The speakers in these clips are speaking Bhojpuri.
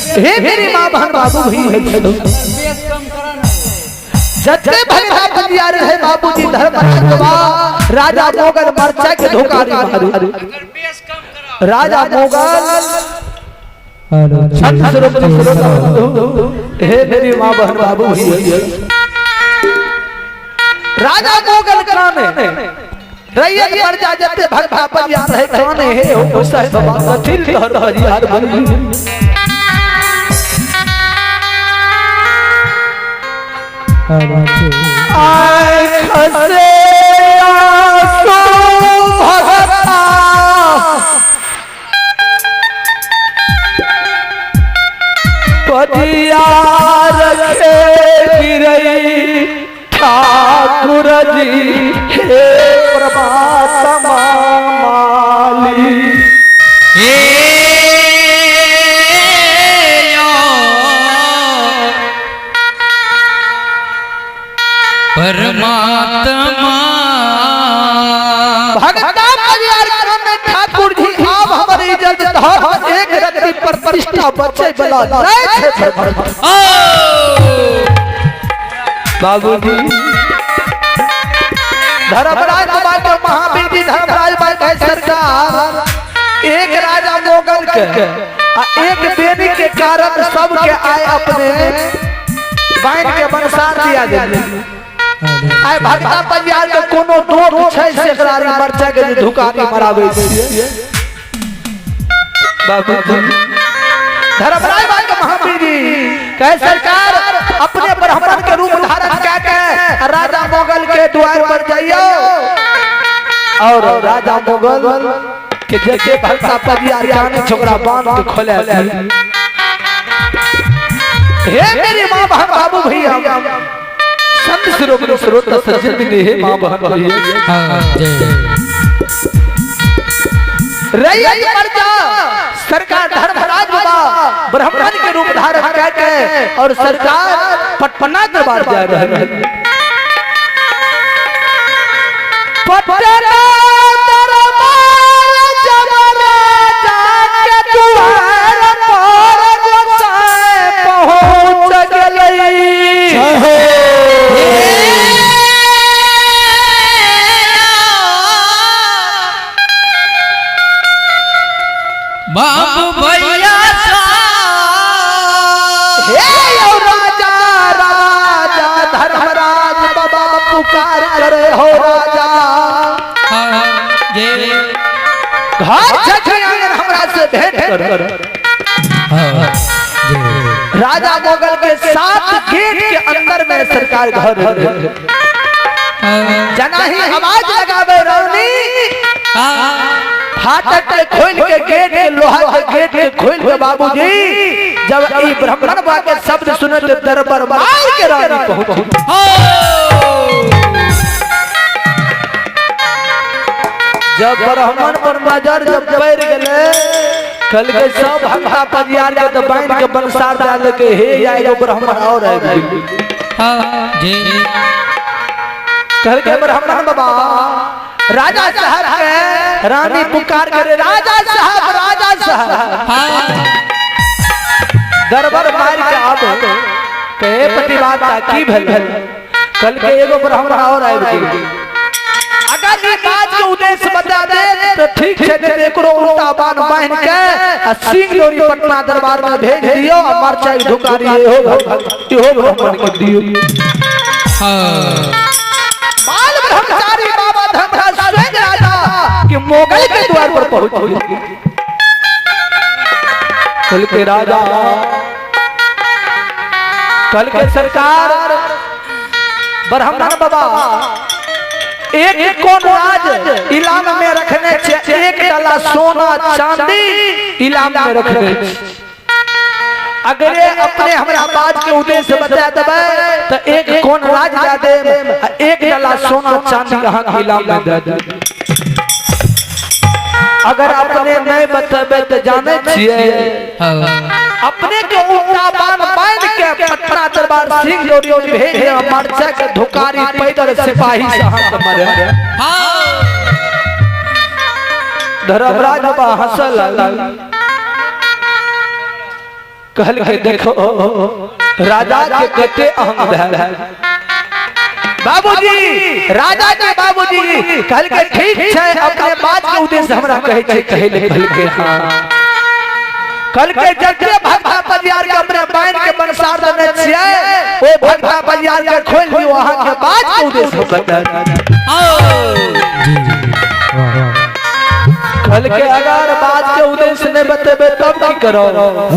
हे मेरी माँ बहन बाबू भी है जत्ते भगता बंदियार है बाबूजी धर्मराज बाबा राजा मोगल मरचा के धोकारी मारू राजा मोगल छत स्वरूप हे मेरी माँ बहन बाबू भी है राजा मोगल काने रैयत प्रजा जत्ते भगता बंदियार है काने हे हो सह बाबा दिल धर हरियार बन आए खसे आंसू भगता पदियार के गिरई ठाकुर जी हे परमात्मा माली परमात्मा भगता बलियार में ठाकुर जी आप हमारी इज्जत धर एक रत्ती पर प्रतिष्ठा बच्चे बला नहीं थे बाबूजी धर्मराज बाबा के महावीर जी धर्मराज बाबा के सरकार एक राजा मोगल के एक बेनी के कारण सब के आए अपने बाइन के बनसार दिया दे आय भगता बलियार के कोनो दोष छै से करारी मरचा के धुकारी मरावे छिए बाबू धर्मराज बाबा के महावीर जी कहे सरकार अपने ब्राह्मण के रूप धारण करके राजा मोगल के द्वार पर जाइयो और राजा मोगल के जैसे भगता बलियार जाने छोकरा बांध के खोले हे मेरी मां बहन बाबू भैया संत स्रोत सज्जन भी है मां बहन भैया हां जय रैयत प्रजा सरकार धर्मराज बाबा ब्राह्मण के रूप धारण करके और सरकार पटना दरबार जा रहे हैं पटना दरबार जब राजा के द्वार पर गोसाई पहुंच गई बाबू भैया हे राजा राजा धर्मराज बाबा पुकार करे हो राजा ये घर छठियान हमरा से भेंट कर राजा मोगल के 7 गेट के अंदर में सरकार घर जना ही आवाज लगावे रानी फाटक के खोल के गेट के लोहा के गेट के खोल के बाबूजी जब ई ब्राह्मण बा के शब्द सुने तो दरबार मार के रानी पहुंची जब ब्राह्मण पर नजर जब बैठ गेले कल के सब भगता बलियार के तो बांध के बनसार डाल के हे या एगो ब्राह्मण और है हां जी कल के ब्राह्मण बाबा राजा साहब के रानी पुकार करे राजा साहब दरबार मार के आबो कहे प्रतिवाद की भल कल के एगो ब्राह्मण और आए अगर ये बात के उद्देश्य बता दे तो ठीक है ते एकरो उल्टा बाण बांध के सिंह डोरी पटना दरबार में भेज दियो और मरचा धुकारी हो ब्राह्मण के दियो हां बाल ब्रह्मचारी बाबा धर्मराज स्वयं राजा कि मोगल के द्वार पर पहुंच कल के राजा कल के सरकार ब्राह्मण बाबा एक कौन राज इलाम में रखने एक डाला सोना चांदी इलाम में रखने अगर अपने हमरा बात के उद्देश्य बता देबे तो एक कौन राज दे दे एक डाला सोना चांदी कहां इलाम में दे दे अगर अपने नहीं बताबे तो जाने छिए अपने के उल्टा बाण बांध के पटना दरबार सिंह डोरी भेज दे मरचा के धुकारी पैदल सिपाही साहब मरे हां धर्मराज बाबा हंसल कहल के देखो राजा के बेटे अहम है बाबूजी, राजा के बाबूजी कहल के ठीक है अपने बात के उद्देश्य हमरा कहे छै कहल के हां कल के जते भक्ता परिवार के अपने बहन के बनसार देने छियै ओ भक्ता परिवार के खोल दियो अहाँ के बात के उद्देश्य बता कल के अगर बात के उद्देश्य नहीं बतेबे तब की करो।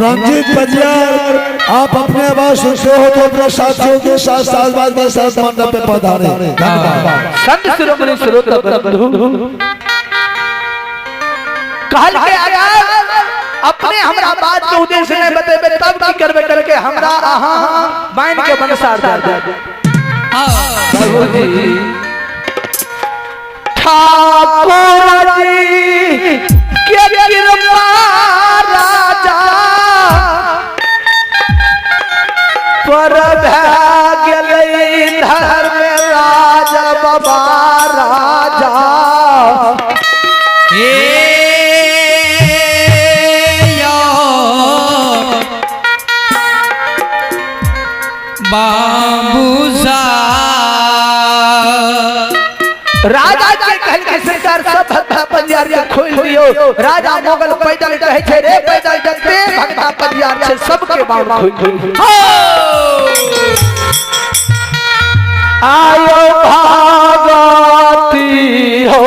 रंजीत परिवार आप अपने आवाज सुनते हो तो अपने साथियों के साथ साथ बाद में साथ मंडप पे पधारे। धन्यवाद। संत शिरोमणि श्रोता बंधु कहल के अगर अपने हमरा बात के उद्देश्य नहीं बतेबे तब की करबे करके हमरा अहाँ बाइन के बनसार दे बाबूजी ठाकुर जी के कृपा राजा पर भऽ गेलै धर्म राजा बाबा राजा बाबूसा राजा के कहल के सरकार सब भक्ता परिवार के खोल दियो राजा मोगल पैदल कहै छै रे पैदल जते भक्ता परिवार छै सबके बाण खोल आयो भागवती हो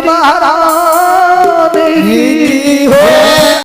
महाराज